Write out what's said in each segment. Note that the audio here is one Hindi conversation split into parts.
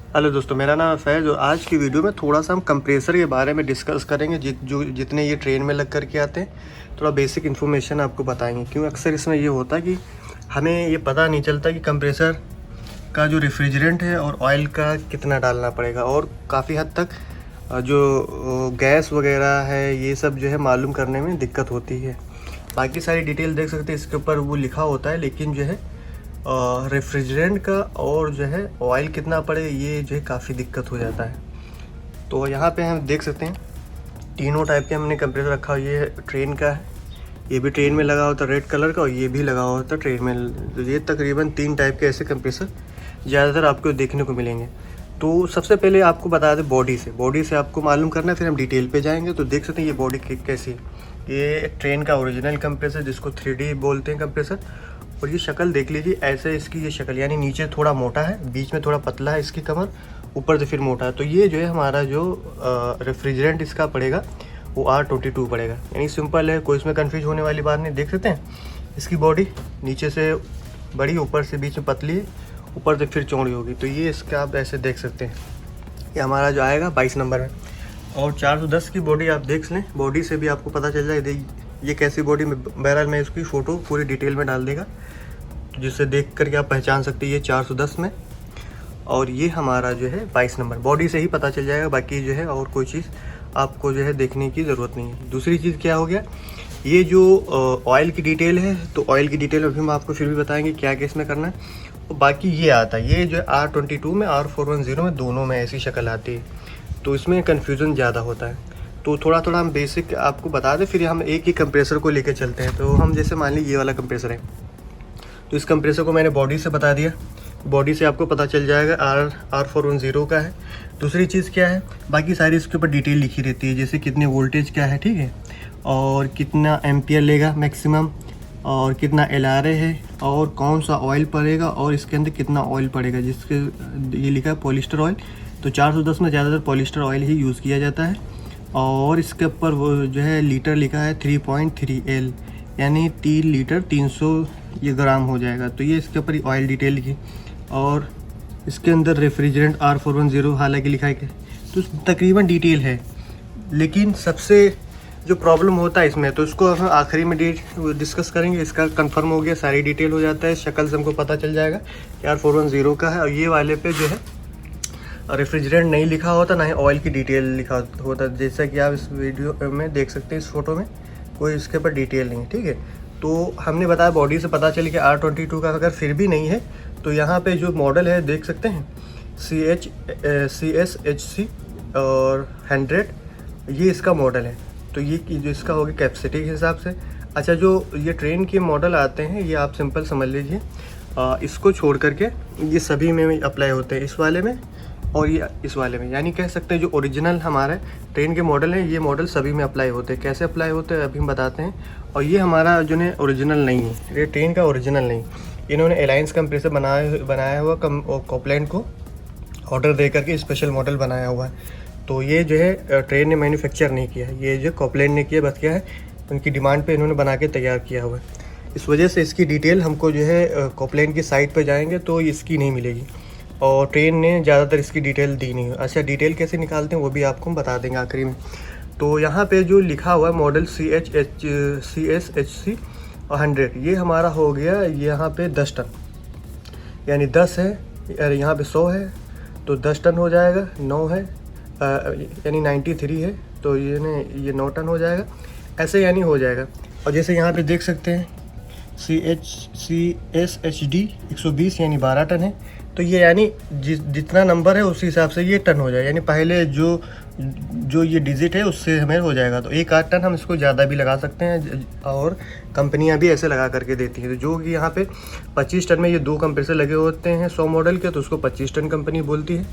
हेलो दोस्तों, मेरा नाम फैज़ और आज की वीडियो में थोड़ा सा हम कंप्रेसर के बारे में डिस्कस करेंगे। जितने ये ट्रेन में लग कर के आते हैं, थोड़ा बेसिक इन्फॉर्मेशन आपको बताएंगे। क्यों अक्सर इसमें ये होता है कि हमें ये पता नहीं चलता कि कंप्रेसर का जो रेफ्रिजरेंट है और ऑयल का कितना डालना पड़ेगा, और काफ़ी हद तक जो गैस वगैरह है ये सब जो है मालूम करने में दिक्कत होती है। बाकी सारी डिटेल देख सकते हैं, इसके ऊपर वो लिखा होता है, लेकिन जो है रेफ्रिजरेंट का और जो है ऑयल कितना पड़े ये जो है काफ़ी दिक्कत हो जाता है। तो यहाँ पे हम देख सकते हैं तीनों टाइप के हमने कंप्रेसर रखा हुआ। ये ट्रेन का है, ये भी ट्रेन में लगा होता है रेड कलर का, और ये भी लगा होता है ट्रेन में। तो ये तकरीबन 3 टाइप के ऐसे कंप्रेसर ज़्यादातर आपको देखने को मिलेंगे। तो सबसे पहले आपको बता दें बॉडी से आपको मालूम करना है, फिर हम डिटेल पे जाएंगे। तो देख सकते हैं ये बॉडी कैसी है। ये ट्रेन का ओरिजिनल कंप्रेसर जिसको 3D बोलते हैं कंप्रेसर। और ये शक्ल देख लीजिए, ऐसे इसकी ये शक्ल, यानी नीचे थोड़ा मोटा है, बीच में थोड़ा पतला है इसकी कमर, ऊपर से फिर मोटा है। तो ये जो है हमारा जो रेफ्रिजरेंट इसका पड़ेगा वो R22 पड़ेगा। यानी सिंपल है, कोई इसमें कन्फ्यूज होने वाली बात नहीं। देख सकते हैं इसकी बॉडी नीचे से बड़ी, ऊपर से बीच में पतली है, ऊपर से फिर चौड़ी होगी। तो ये इसका आप ऐसे देख सकते हैं। ये हमारा जो आएगा 22 नंबर में, और 410 की बॉडी आप देख लें, बॉडी से भी आपको पता चल जाए ये कैसी बॉडी में। बहरहाल मैं इसकी फ़ोटो पूरी डिटेल में डाल देगा, जिससे देख करके आप पहचान सकते हैं ये 410 में, और ये हमारा जो है 22 नंबर। बॉडी से ही पता चल जाएगा, बाकी जो है और कोई चीज़ आपको जो है देखने की ज़रूरत नहीं है। दूसरी चीज़ क्या हो गया, ये जो ऑयल की डिटेल है, तो ऑयल की डिटेल अभी हम आपको फिर भी बताएंगे क्या क्या इसमें करना है। और बाकी ये आता है, ये जो है R22 में, R410 में, दोनों में ऐसी शक्ल आती है। तो इसमें कन्फ्यूज़न ज़्यादा होता है। तो थोड़ा थोड़ा हम बेसिक आपको बता दें, फिर हम एक ही कंप्रेसर को लेकर चलते हैं। तो हम जैसे मान लीजिए ये वाला कंप्रेसर है, तो इस कंप्रेसर को मैंने बॉडी से बता दिया, बॉडी से आपको पता चल जाएगा R410 का है। दूसरी चीज़ क्या है, बाकी सारी इसके ऊपर डिटेल लिखी रहती है, जैसे कितने वोल्टेज क्या है, ठीक है, और कितना एम्पियर लेगा मैक्सिमम, और कितना LRA है, और कौन सा ऑयल पड़ेगा, और इसके अंदर कितना ऑयल पड़ेगा, जिसके ये लिखा है पॉलिस्टर ऑयल। तो 410 में ज़्यादातर पॉलिस्टर ऑयल ही यूज़ किया जाता है। और इसके ऊपर वो जो है लीटर लिखा है 3.3L, यानी 3 लीटर 300 ये ग्राम हो जाएगा। तो ये इसके ऊपर ऑयल डिटेल लिखी, और इसके अंदर रेफ्रिजरेंट R410 हालांकि लिखा है कि, तो तकरीबन डिटेल है। लेकिन सबसे जो प्रॉब्लम होता है इसमें, तो इसको हम आखिरी में डिस्कस करेंगे। इसका कंफर्म हो गया, सारी डिटेल हो जाता है, शक्ल से हमको पता चल जाएगा कि R410 का है। और ये वाले पे जो है रेफ्रिजरेंट नहीं लिखा होता, ना ही ऑयल की डिटेल लिखा होता, जैसा कि आप इस वीडियो में देख सकते हैं। इस फोटो में कोई इसके ऊपर डिटेल नहीं है, ठीक है। तो हमने बताया बॉडी से पता चली कि R22 का अगर फिर भी नहीं है, तो यहाँ पे जो मॉडल है देख सकते हैं CSHC और 100, ये इसका मॉडल है। तो ये जो इसका होगा कैपेसिटी के हिसाब से। अच्छा, जो ये ट्रेन के मॉडल आते हैं ये आप सिंपल समझ लीजिए, इसको छोड़ करके ये सभी में अप्लाई होते हैं, इस वाले में और ये इस वाले में। यानी कह सकते हैं जो ओरिजिनल हमारे ट्रेन के मॉडल हैं, ये मॉडल सभी में अप्लाई होते हैं। कैसे अप्लाई होते हैं अभी हम बताते हैं। और ये हमारा जो है ओरिजिनल नहीं है, ये ट्रेन का ओरिजिनल नहीं। इन्होंने अलायंस कंप्रेसर बनाया हुआ कॉपलैंड को ऑर्डर दे करके स्पेशल मॉडल बनाया हुआ है। तो ये जो है ट्रेन ने मैन्युफैक्चर नहीं किया है, ये जो कॉपलैंड ने किया, बस क्या है उनकी डिमांड पे इन्होंने बना के तैयार किया हुआ है। इस वजह से इसकी डिटेल हमको जो है कॉपलैंड की साइट पर जाएंगे तो इसकी नहीं मिलेगी, और ट्रेन ने ज़्यादातर इसकी डिटेल दी नहीं है। अच्छा, डिटेल कैसे निकालते हैं वो भी आपको हम बता देंगे आखिरी में। तो यहाँ पे जो लिखा हुआ है मॉडल CSHC और 100, ये हमारा हो गया यहाँ पे 10 टन, यानी 10 है, यहाँ पे 100 है तो 10 टन हो जाएगा। 9 है यानी 93 है, तो ये 9 टन हो जाएगा, ऐसे यानी हो जाएगा। और जैसे यहाँ पे देख सकते हैं CSHD 120 यानी 12 टन है। तो ये यानी जितना नंबर है उसी हिसाब से ये टन हो जाए, यानी पहले जो ये डिजिट है उससे हमें हो जाएगा। तो 1-8 टन हम इसको ज़्यादा भी लगा सकते हैं, और कंपनियां भी ऐसे लगा करके देती हैं। तो जो कि यहाँ पे 25 टन में ये 2 कंप्रेसर लगे होते हैं 100 मॉडल के, तो उसको 25 टन कंपनी बोलती है।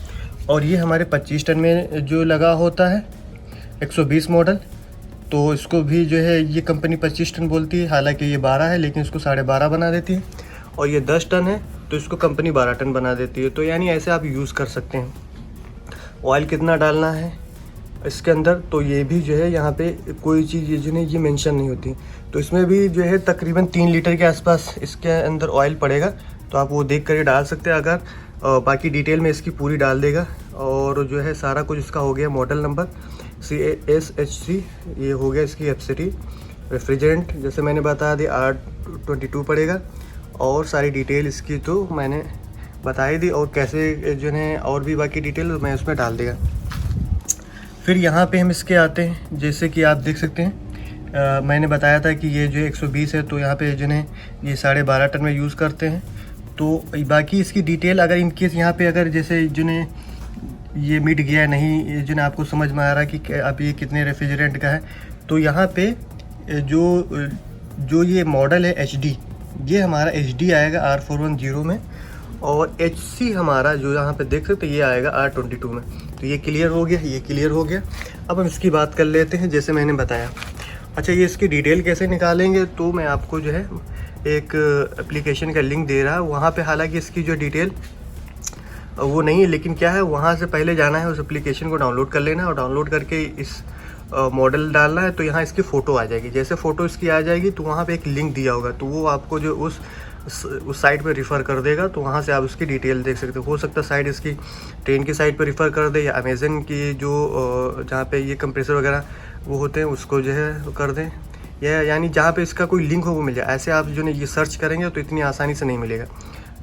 और ये हमारे 25 टन में जो लगा होता है 120 मॉडल, तो इसको भी जो है ये कंपनी 25 टन बोलती है। हालांकि ये 12 है, लेकिन इसको 12.5 बना देती है। और ये 10 टन है, तो इसको कंपनी 12 टन बना देती है। तो यानी ऐसे आप यूज़ कर सकते हैं। ऑयल कितना डालना है इसके अंदर, तो ये भी जो है यहाँ पे कोई चीज़ जो है ये मेंशन नहीं होती। तो इसमें भी जो है तकरीबन 3 लीटर के आसपास इसके अंदर ऑयल पड़ेगा, तो आप वो देख कर डाल सकते हैं। अगर बाकी डिटेल में इसकी पूरी डाल देगा। और जो है सारा कुछ इसका हो गया। मॉडल नंबर CASHC ये हो गया इसकी एफसीटी। रेफ्रिजरेंट जैसे मैंने बता दिया R22 पड़ेगा। और सारी डिटेल इसकी तो मैंने बताई दी, और कैसे जो है और भी बाकी डिटेल मैं उसमें डाल देगा। फिर यहाँ पे हम इसके आते हैं, जैसे कि आप देख सकते हैं मैंने बताया था कि ये जो 120 है, तो यहाँ पे जो है ये 12.5 टन में यूज़ करते हैं। तो बाकी इसकी डिटेल अगर इनकेस यहाँ पे अगर जैसे जो है ये मिट गया नहीं, जो है आपको समझ में आ रहा है कि अब ये कितने रेफ्रिजरेंट का है, तो यहाँ पे जो ये मॉडल है HD, ये हमारा HD आएगा R410 में, और HC हमारा जो यहाँ पे देख सकते ये आएगा R22 में। तो ये क्लियर हो गया, ये क्लियर हो गया। अब हम इसकी बात कर लेते हैं जैसे मैंने बताया। अच्छा, ये इसकी डिटेल कैसे निकालेंगे, तो मैं आपको जो है एक एप्लीकेशन का लिंक दे रहा है। वहाँ पे हालांकि इसकी जो डिटेल वो नहीं है, लेकिन क्या है, वहाँ से पहले जाना है, उस एप्लीकेशन को डाउनलोड कर लेना है, और डाउनलोड करके इस मॉडल डालना है। तो यहाँ इसकी फ़ोटो आ जाएगी। जैसे फ़ोटो इसकी आ जाएगी तो वहाँ पे एक लिंक दिया होगा, तो वो आपको जो उस साइट पे रिफ़र कर देगा। तो वहाँ से आप उसकी डिटेल देख सकते हो सकता है साइट इसकी ट्रेन की साइट पे रिफ़र कर दे, या अमेज़न की जो जहाँ पे ये कंप्रेसर वगैरह वो होते हैं उसको जो है कर दें, या यानी जहाँ पे इसका कोई लिंक हो वो मिल जाए। ऐसे आप जो है ये सर्च करेंगे तो इतनी आसानी से नहीं मिलेगा,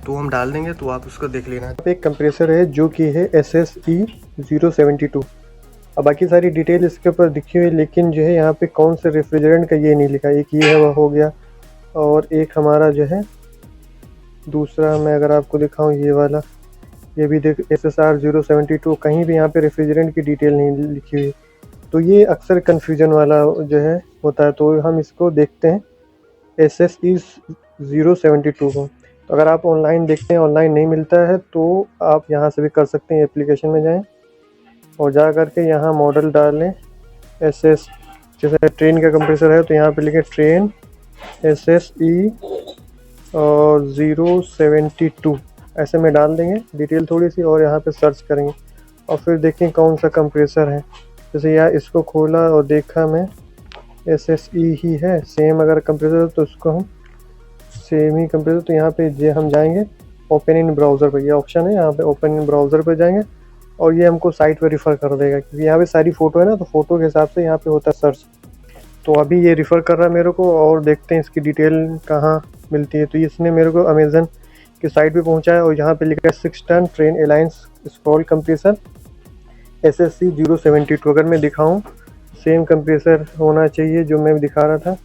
तो हम डाल देंगे, तो आप उसको देख लेना। एक कंप्रेसर है जो कि है SSE 072। अब बाकी सारी डिटेल इसके ऊपर दिखी हुई, लेकिन जो है यहाँ पे कौन से रेफ्रिजरेंट का ये नहीं लिखा। एक ये है वह हो गया, और एक हमारा जो है दूसरा मैं अगर आपको दिखाऊं ये वाला, ये भी देख SSR 072, कहीं भी यहाँ पे रेफ्रिजरेंट की डिटेल नहीं लिखी हुई। तो ये अक्सर कन्फ्यूजन वाला जो है होता है। तो हम इसको देखते हैं SSE 072 को। तो अगर आप ऑनलाइन देखते हैं, ऑनलाइन नहीं मिलता है, तो आप यहाँ से भी कर सकते हैं। एप्लीकेशन में जाएं और जा करके यहाँ मॉडल डालें SS, जैसे ट्रेन का कंप्रेसर है तो यहाँ पे लिखे ट्रेन SSE और 072 ऐसे में डाल देंगे डिटेल थोड़ी सी, और यहाँ पे सर्च करेंगे और फिर देखें कौन सा कंप्रेसर है। जैसे यार इसको खोला और देखा मैं SSE ही है सेम, अगर कंप्रेसर तो उसको हम सेम ही कंप्रेसर, तो यहाँ पे हम जाएंगे ओपन इन ब्राउज़र पे, ये ऑप्शन है यहाँ पे ओपन इन ब्राउज़र पे जाएंगे, और ये हमको साइट पे रिफ़र कर देगा, क्योंकि यहाँ पे सारी फ़ोटो है ना, तो फ़ोटो के हिसाब से यहाँ पे होता है सर्च। तो अभी ये रिफ़र कर रहा है मेरे को, और देखते हैं इसकी डिटेल कहाँ मिलती है। तो इसने मेरे को अमेज़न की साइट पे पहुँचाया, और यहाँ पे लिखा है 6 ton Trane alliance scroll compressor SSE 072। अगर मैं दिखाऊँ, सेम कंप्रेसर होना चाहिए जो मैं दिखा रहा था,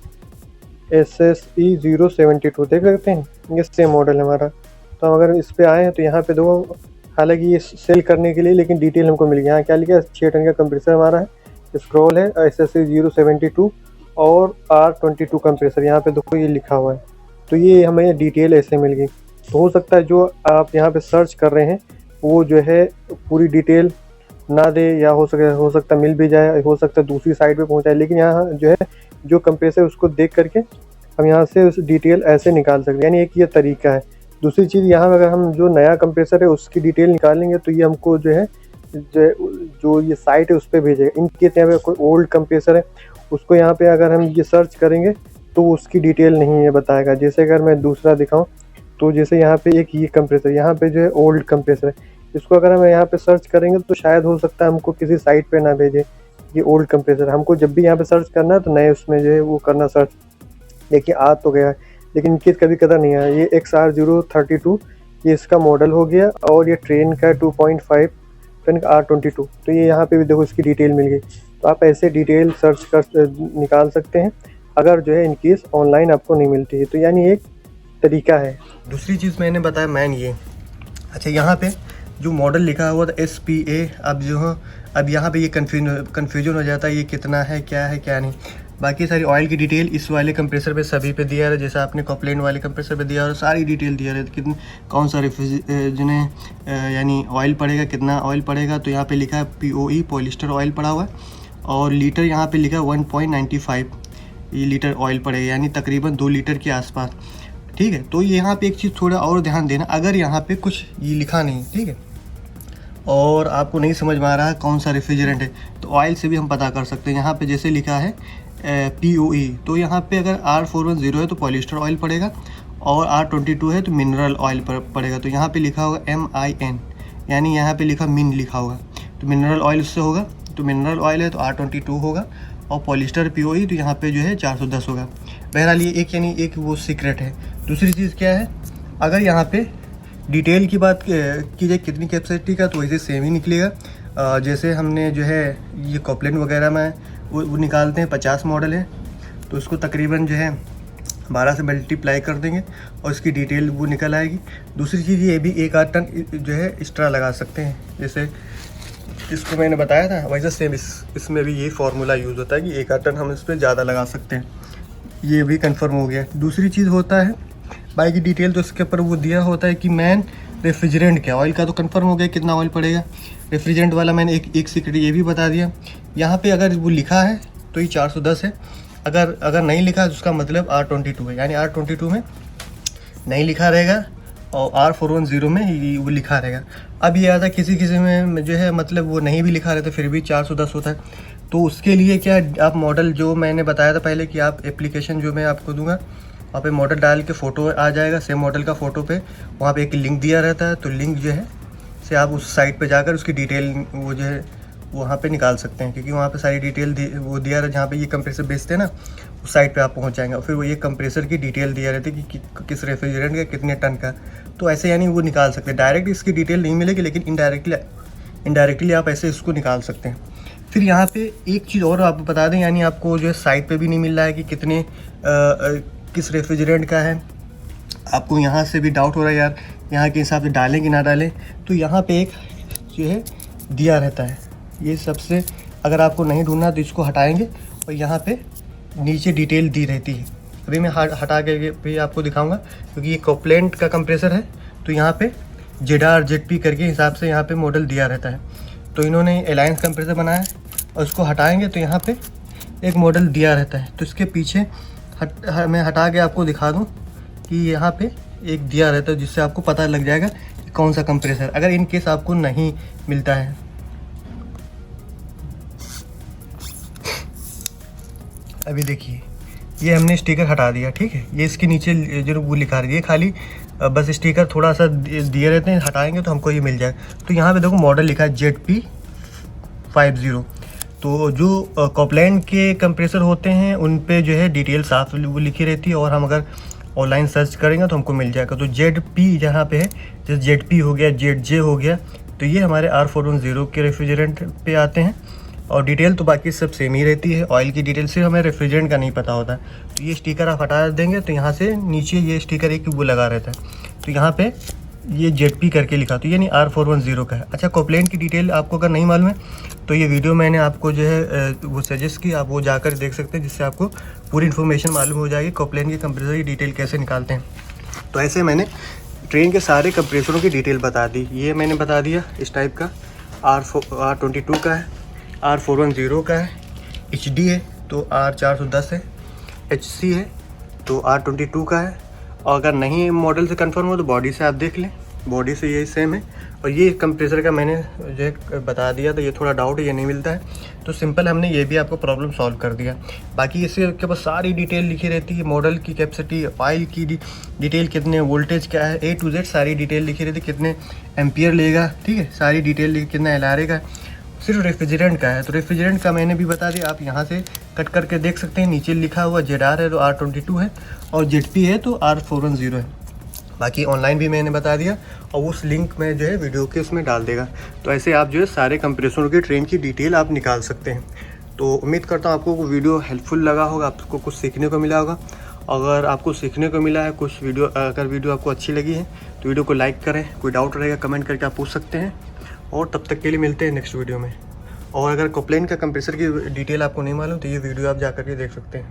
SSE 072 देख सकते हैं, ये सेम मॉडल है हमारा। तो अगर इस पे आए हैं तो यहाँ पे दो, हालांकि ये सेल करने के लिए, लेकिन डिटेल हमको मिल गया। यहाँ क्या लिखा है, 6 टन का कंप्रेसर हमारा है, स्क्रॉल है SSE 072 और R22 कंप्रेसर, यहाँ पे देखो ये लिखा हुआ है। तो ये हमें डिटेल ऐसे मिल गई। तो हो सकता है जो आप यहाँ पे सर्च कर रहे हैं वो जो है पूरी डिटेल ना दे, या हो सकता मिल भी जाए, हो सकता है दूसरी साइट पे पहुँचाए, लेकिन यहाँ जो है जो कंप्रेसर उसको देख करके हम यहाँ से उस डिटेल ऐसे निकाल सकते हैं, यानी एक ये तरीका है। दूसरी चीज़ यहाँ अगर हम जो नया कंप्रेसर है उसकी डिटेल निकालेंगे तो ये हमको जो है जो ये साइट है उस पर भेजेगा। इनके यहाँ पे कोई ओल्ड कंप्रेसर है उसको यहाँ पे अगर हम ये सर्च करेंगे तो उसकी डिटेल नहीं है बताएगा। जैसे अगर मैं दूसरा दिखाऊँ, तो जैसे यहाँ पे एक ये कंप्रेसर, यहाँ पे जो है ओल्ड कंप्रेसर है, इसको अगर हम यहाँ पे सर्च करेंगे तो शायद हो सकता है हमको किसी साइट पे ना भेजे ये ओल्ड कंप्रेसर। हमको जब भी यहाँ पे सर्च करना है तो नए उसमें जो है वो करना सर्च। देखिए आ तो गया है, लेकिन इनकी कभी कदर नहीं आया। ये XR032 ये इसका मॉडल हो गया, और ये ट्रेन का 2.5 टन R22। तो ये यहाँ पे भी देखो इसकी डिटेल मिल गई। तो आप ऐसे डिटेल सर्च कर निकाल सकते हैं अगर जो है इनकेस ऑनलाइन आपको नहीं मिलती है। तो यानी एक तरीका है। दूसरी चीज़ मैंने बताया मैन ये, अच्छा यहाँ पे जो मॉडल लिखा हुआ था SPA, अब यहाँ पे ये कन्फ्यूजन हो जाता है ये कितना है क्या नहीं। बाकी सारी ऑयल की डिटेल इस वाले कंप्रेसर पे सभी पे दिया है, जैसे आपने कॉप्लेन वाले कंप्रेसर पे दिया और सारी डिटेल दिया है कितने कौन सा जिन्हें यानी ऑयल पड़ेगा, कितना ऑयल पड़ेगा। तो यहाँ पे लिखा है POE पॉलिस्टर ऑयल पड़ा हुआ है, और लीटर यहाँ पे लिखा है 1.95 ये लीटर ऑयल पड़ेगा, यानी तकरीबन 2 लीटर के आसपास। ठीक है, तो यहाँ पे एक चीज़ थोड़ा और ध्यान देना, अगर यहाँ पे कुछ ये लिखा नहीं, ठीक है, और आपको नहीं समझ में आ रहा है कौन सा रेफ्रिजरेंट है, तो ऑयल से भी हम पता कर सकते हैं। यहाँ पे जैसे लिखा है POE, तो यहाँ पे अगर R410 है तो पॉलिस्टर ऑयल पड़ेगा, और R22 है तो मिनरल ऑयल पर पड़ेगा। तो यहाँ पे लिखा होगा MIN, यानी यहाँ पे लिखा मिन लिखा होगा, तो मिनरल ऑयल उससे होगा। तो मिनरल ऑयल है तो R22 होगा, और पॉलिस्टर POE तो यहाँ पे जो है 410 होगा। बहरहाल ये एक यानी एक वो सीक्रेट है। दूसरी चीज़ क्या है, अगर यहाँ पे डिटेल की बात की जाए कितनी कैपेसिटी का, तो वैसे सेम ही निकलेगा। जैसे हमने जो है ये कॉपलेन वगैरह में वो निकालते हैं, 50 मॉडल है तो उसको तकरीबन जो है 12 से मल्टीप्लाई कर देंगे और इसकी डिटेल वो निकल आएगी। दूसरी चीज़ ये भी 1 आध टन जो है एक्स्ट्रा लगा सकते हैं, जैसे इसको मैंने बताया था वैसे सेम इसमें भी यही फार्मूला यूज़ होता है कि 1 आध टन हम इस पर ज़्यादा लगा सकते हैं। ये भी कंफर्म हो गया। दूसरी चीज़ होता है बाइक की डिटेल, तो इसके ऊपर वो दिया होता है कि मैन रेफ्रिजरेंट क्या, ऑयल का तो कंफर्म हो गया कितना ऑयल पड़ेगा। रेफ्रिजरेंट वाला मैंने एक सीक्रेट ये भी बता दिया। यहाँ पे अगर वो लिखा है तो ये 410 है, अगर नहीं लिखा तो उसका मतलब R22 है, यानी R22 में नहीं लिखा रहेगा और R410 में वो लिखा रहेगा। अब ये आता किसी में जो है मतलब वो नहीं भी लिखा रहता फिर भी 410 होता है। तो उसके लिए क्या, आप मॉडल जो मैंने बताया था पहले कि आप एप्लीकेशन जो मैं आपको दूंगा वहाँ पे मॉडल डाल के फ़ोटो आ जाएगा, सेम मॉडल का फ़ोटो पे वहाँ पे एक लिंक दिया रहता है। तो लिंक जो है से आप उस साइट पे जाकर उसकी डिटेल वो जो है वहाँ पे निकाल सकते हैं, क्योंकि वहाँ पे सारी डिटेल वो दिया रहा, जहाँ पे ये कंप्रेसर बेचते हैं ना उस साइट पे आप पहुँच जाएंगे और फिर वो ये कंप्रेसर की डिटेल दिया रहती है कि किस रेफ्रिजरेंट का कितने टन का। तो ऐसे यानी वो निकाल सकते हैं। डायरेक्ट इसकी डिटेल नहीं मिलेगी, लेकिन इनडायरेक्टली आप ऐसे इसको निकाल सकते हैं। फिर यहाँ पे एक चीज़ और आपको बता दें, यानी आपको जो है साइट पे भी नहीं मिल रहा है कि कितने किस रेफ्रिजरेंट का है। आपको यहाँ से भी डाउट हो रहा है यार यहाँ के हिसाब से डालें कि ना डालें, तो यहाँ पे एक जो है दिया रहता है। ये सबसे अगर आपको नहीं ढूंढना तो इसको हटाएंगे और यहाँ पे नीचे डिटेल दी रहती है। अभी मैं हटा के भी आपको दिखाऊंगा, क्योंकि ये कॉपलेंट का कंप्रेसर है तो यहाँ पे ZR ZP करके हिसाब से यहाँ पे मॉडल दिया रहता है। तो इन्होंने अलायंस कंप्रेसर बनाया है और उसको हटाएंगे तो यहाँ पे एक मॉडल दिया रहता है। तो इसके पीछे मैं हटा के आपको दिखा दूँ कि यहाँ पे एक दिया रहता है, जिससे आपको पता लग जाएगा कि कौन सा कंप्रेसर, अगर इन केस आपको नहीं मिलता है। अभी देखिए ये हमने स्टिकर हटा दिया, ठीक है। ये इसके नीचे जो वो लिखा रही है खाली बस स्टिकर थोड़ा सा दिए रहते हैं, हटाएंगे तो हमको ये मिल जाए। तो यहाँ पे देखो मॉडल लिखा है ZP50। तो जो कॉपलैंड के कंप्रेसर होते हैं उन पे जो है डिटेल साफ वो लिखी रहती है, और हम अगर ऑनलाइन सर्च करेंगे तो हमको मिल जाएगा। तो ZP जहाँ पे है, जैसे ZP हो गया, ZJ हो गया, तो ये हमारे R410 के रेफ्रिजरेंट पे आते हैं। और डिटेल तो बाकी सब सेम ही रहती है। ऑयल की डिटेल से हमें रेफ्रिजरेंट का नहीं पता होता। तो ये स्टिकर आप हटा देंगे तो यहाँ से नीचे ये स्टिकर एक वो लगा रहता है। तो यहाँ पे ये ZP करके लिखा, तो ये नहीं R410 का है। अच्छा, कॉपलेन की डिटेल आपको अगर नहीं मालूम है तो ये वीडियो मैंने आपको जो है वो सजेस्ट की, आप वो जाकर देख सकते हैं, जिससे आपको पूरी इन्फॉर्मेशन मालूम हो जाएगी कॉपलेन के कंप्रेसर की डिटेल कैसे निकालते हैं। तो ऐसे मैंने ट्रेन के सारे कंप्रेसरों की डिटेल बता दी। ये मैंने बता दिया इस टाइप का R22 का है, R410 का है, HD है तो R410 है, HC है तो R22 का है। और अगर नहीं मॉडल से कंफर्म हो तो बॉडी से आप देख लें, बॉडी से यही सेम है। और ये कंप्रेसर का मैंने जो है बता दिया, तो ये थोड़ा डाउट है ये नहीं मिलता है, तो सिंपल हमने ये भी आपको प्रॉब्लम सॉल्व कर दिया। बाकी इसके पास सारी डिटेल लिखी रहती है, मॉडल की कैपेसिटी, ऑयल की डिटेल, कितने वोल्टेज क्या है, A to Z सारी डिटेल लिखी रहती है, कितने एम्पियर लेगा, ठीक है, सारी डिटेल लिखी, कितना LRA का। सिर्फ रेफ्रिजरेंट का है तो रेफ्रिजरेंट का मैंने भी बता दिया, आप यहाँ से कट करके देख सकते हैं। नीचे लिखा हुआ ZR है तो R22 है, और ZP है तो R410 है। बाकी ऑनलाइन भी मैंने बता दिया, और उस लिंक में जो है वीडियो के उसमें डाल देगा। तो ऐसे आप जो है सारे कंप्रेसरों की ट्रेन की डिटेल आप निकाल सकते हैं। तो उम्मीद करता हूँ आपको वो वीडियो हेल्पफुल लगा होगा, आपको कुछ सीखने को मिला होगा। अगर आपको सीखने को मिला है कुछ अगर वीडियो आपको अच्छी लगी है तो वीडियो को लाइक करें। कोई डाउट रहेगा कमेंट करके आप पूछ सकते हैं, और तब तक के लिए मिलते हैं नेक्स्ट वीडियो में। और अगर कॉपलेन का कंप्रेसर की डिटेल आपको नहीं मालूम तो ये वीडियो आप जा कर के देख सकते हैं।